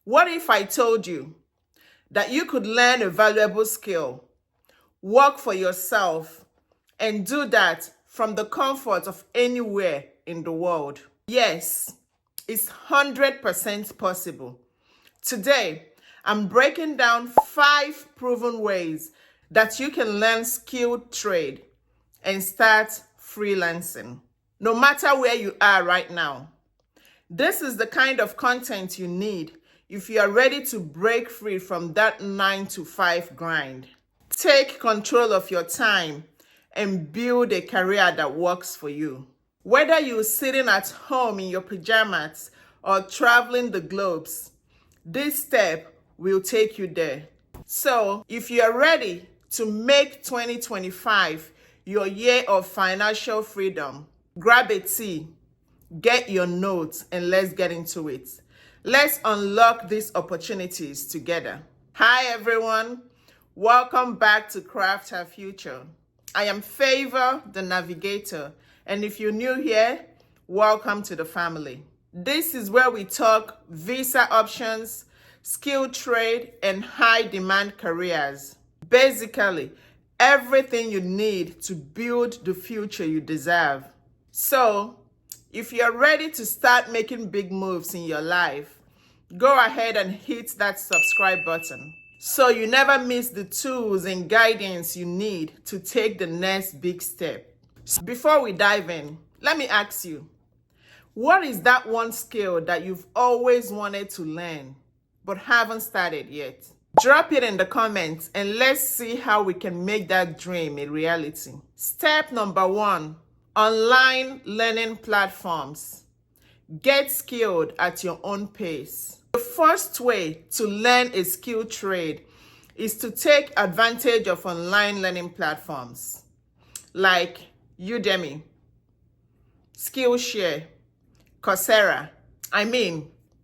What if I told you that you could learn a valuable skill, work for yourself, and do that from the comfort of anywhere in the world? Yes, it's 100% possible. Today, I'm breaking down 5 proven ways that you can learn skilled trade and start freelancing, no matter where you are right now. This is the kind of content you need if you are ready to break free from that 9-to-5 grind. Take control of your time and build a career that works for you. Whether you're sitting at home in your pajamas or traveling the globes, this step will take you there. So, if you are ready to make 2025 your year of financial freedom, grab a tea, get your notes, and let's get into it. Let's unlock these opportunities together. Hi everyone, welcome back to Craft Our Future. I am Favour, the navigator, and if you're new here, welcome to the family. This is where we talk visa options, skilled trade, and high-demand careers. Basically, everything you need to build the future you deserve. So, if you're ready to start making big moves in your life, go ahead and hit that subscribe button so you never miss the tools and guidance you need to take the next big step. Before we dive in, let me ask you, what is that one skill that you've always wanted to learn but haven't started yet? Drop it in the comments and let's see how we can make that dream a reality. Step number 1, online learning platforms. Get skilled at your own pace. The first way to learn a skilled trade is to take advantage of online learning platforms like Udemy, Skillshare, Coursera.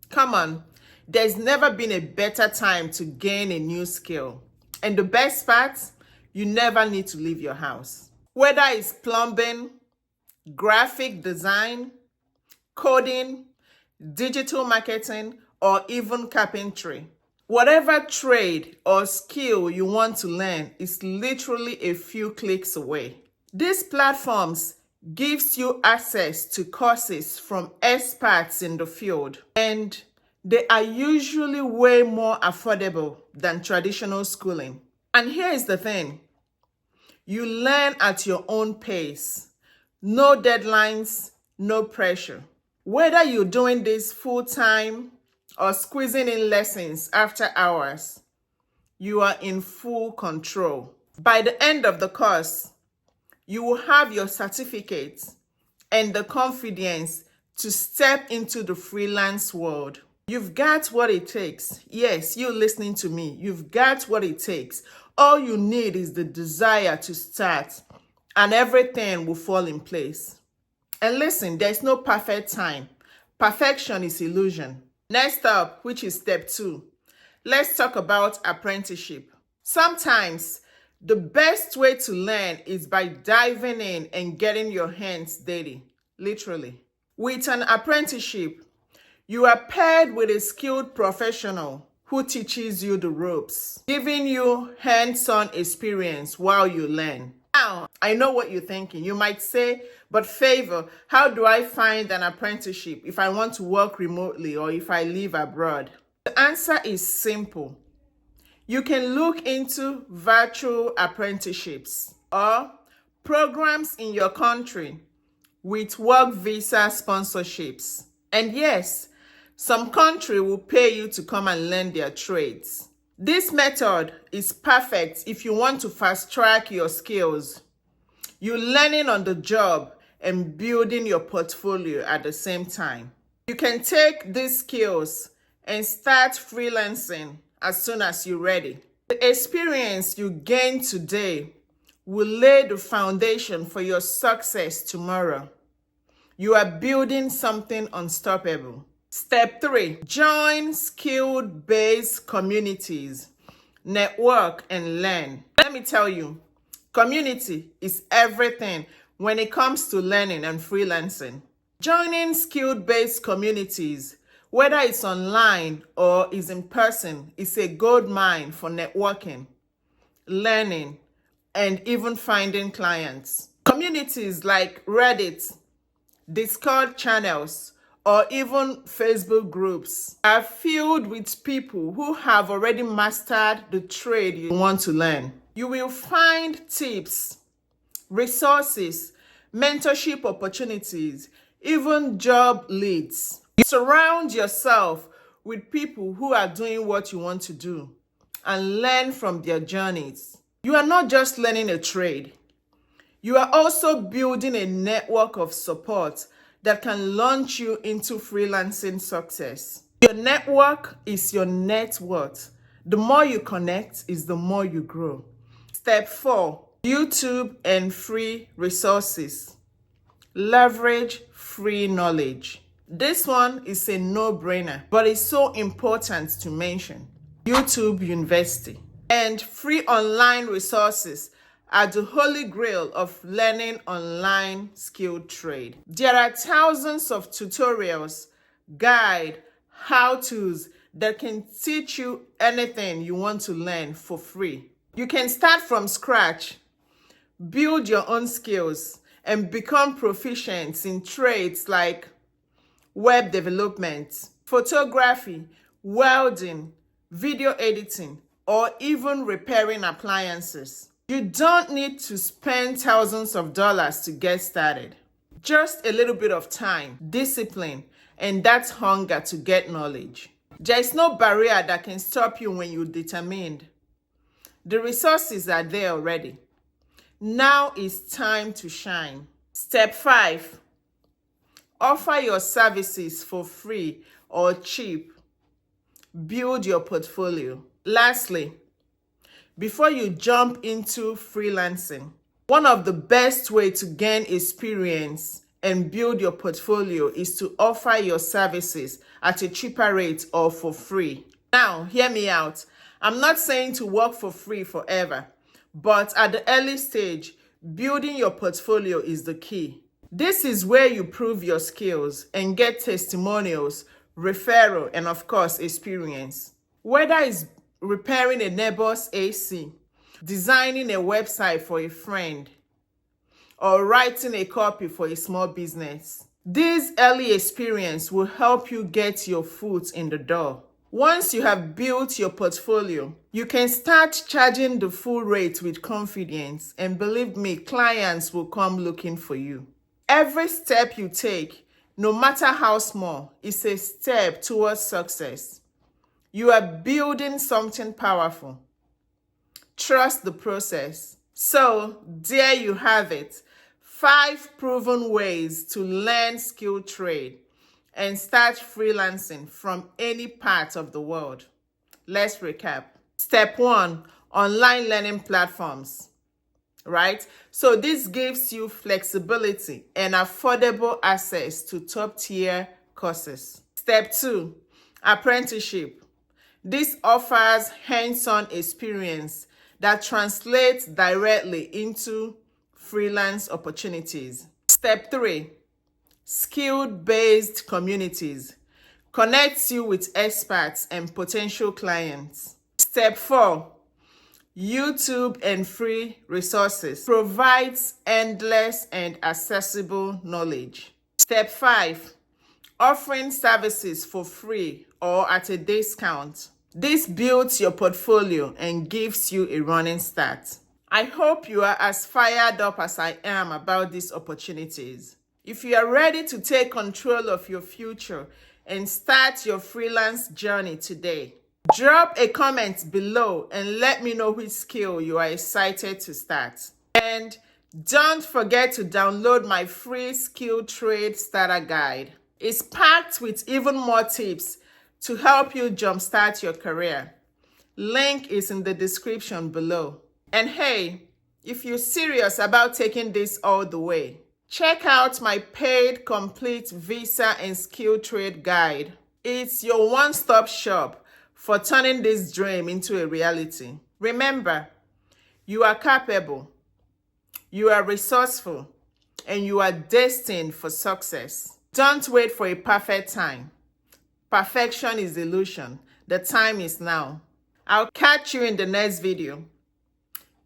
Come on, there's never been a better time to gain a new skill. And the best part, you never need to leave your house. Whether it's plumbing, graphic design, coding, digital marketing, or even carpentry. Whatever trade or skill you want to learn is literally a few clicks away. These platforms gives you access to courses from experts in the field, and they are usually way more affordable than traditional schooling. And here is the thing, you learn at your own pace. No deadlines, no pressure. Whether you're doing this full-time or squeezing in lessons after hours, you are in full control. By the end of the course, you will have your certificate and the confidence to step into the freelance world. You've got what it takes. Yes, you're listening to me. You've got what it takes. All you need is the desire to start, and everything will fall in place. And listen, there's no perfect time. Perfection is illusion. Next up, which is step 2, let's talk about apprenticeship. Sometimes the best way to learn is by diving in and getting your hands dirty, literally. With an apprenticeship, you are paired with a skilled professional who teaches you the ropes, giving you hands-on experience while you learn. Now, I know what you're thinking. You might say, but Favour, how do I find an apprenticeship if I want to work remotely or if I live abroad? The answer is simple. You can look into virtual apprenticeships or programs in your country with work visa sponsorships. And yes, some country will pay you to come and learn their trades. This method is perfect if you want to fast-track your skills. You're learning on the job and building your portfolio at the same time. You can take these skills and start freelancing as soon as you're ready. The experience you gain today will lay the foundation for your success tomorrow. You are building something unstoppable. Step 3, join skilled-based communities, network and learn. Let me tell you, community is everything when it comes to learning and freelancing. Joining skilled-based communities Whether it's online or is in person, it's a gold mine for networking, learning, and even finding clients. Communities like Reddit, Discord channels, or even Facebook groups are filled with people who have already mastered the trade you want to learn. You will find tips, resources, mentorship opportunities, even job leads. Surround yourself with people who are doing what you want to do and learn from their journeys. You are not just learning a trade. You are also building a network of support that can launch you into freelancing success. Your network is your net worth. The more you connect is the more you grow. Step 4, YouTube and free resources. Leverage free knowledge. This one is a no-brainer, but it's so important to mention. YouTube University and free online resources are the holy grail of learning online skilled trade. There are thousands of tutorials, guides, how-tos that can teach you anything you want to learn for free. You can start from scratch, build your own skills, and become proficient in trades like web development, photography, welding, video editing, or even repairing appliances. You don't need to spend thousands of dollars to get started. Just a little bit of time, discipline, and that hunger to get knowledge. There is no barrier that can stop you when you're determined. The resources are there already. Now it's time to shine. Step 5. Offer your services for free or cheap. Build your portfolio. Lastly, before you jump into freelancing, one of the best ways to gain experience and build your portfolio is to offer your services at a cheaper rate or for free. Now, hear me out. I'm not saying to work for free forever, but at the early stage, building your portfolio is the key. This is where you prove your skills and get testimonials, referral, and of course, experience. Whether it's repairing a neighbor's AC, designing a website for a friend, or writing a copy for a small business, this early experience will help you get your foot in the door. Once you have built your portfolio, you can start charging the full rate with confidence, and believe me, clients will come looking for you. Every step you take, no matter how small, is a step towards success. You are building something powerful. Trust the process. So, there you have it. 5 proven ways to learn skilled trade and start freelancing from any part of the world. Let's recap. Step 1, online learning platforms. Right? So this gives you flexibility and affordable access to top-tier courses. Step 2, apprenticeship. This offers hands-on experience that translates directly into freelance opportunities. Step 3, skill-based communities. Connects you with experts and potential clients. Step 4, YouTube and free resources. Provides endless and accessible knowledge. Step 5, offering services for free or at a discount. This builds your portfolio and gives you a running start. I hope you are as fired up as I am about these opportunities. If you are ready to take control of your future and start your freelance journey today, drop a comment below and let me know which skill you are excited to start. And don't forget to download my free skill trade starter guide. It's packed with even more tips to help you jumpstart your career. Link is in the description below. And hey, if you're serious about taking this all the way, check out my paid complete visa and skill trade guide. It's your one-stop shop for turning this dream into a reality. Remember, you are capable, you are resourceful, and you are destined for success. Don't wait for a perfect time. Perfection is illusion. The time is now. I'll catch you in the next video.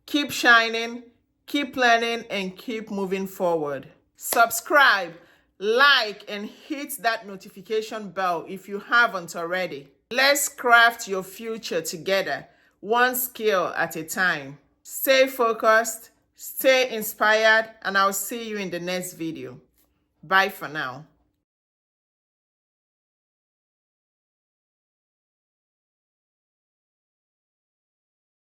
Keep shining, keep learning, and keep moving forward. Subscribe, like, and hit that notification bell if you haven't already. Let's craft your future together, one skill at a time. Stay focused, stay inspired, and I'll see you in the next video. Bye for now.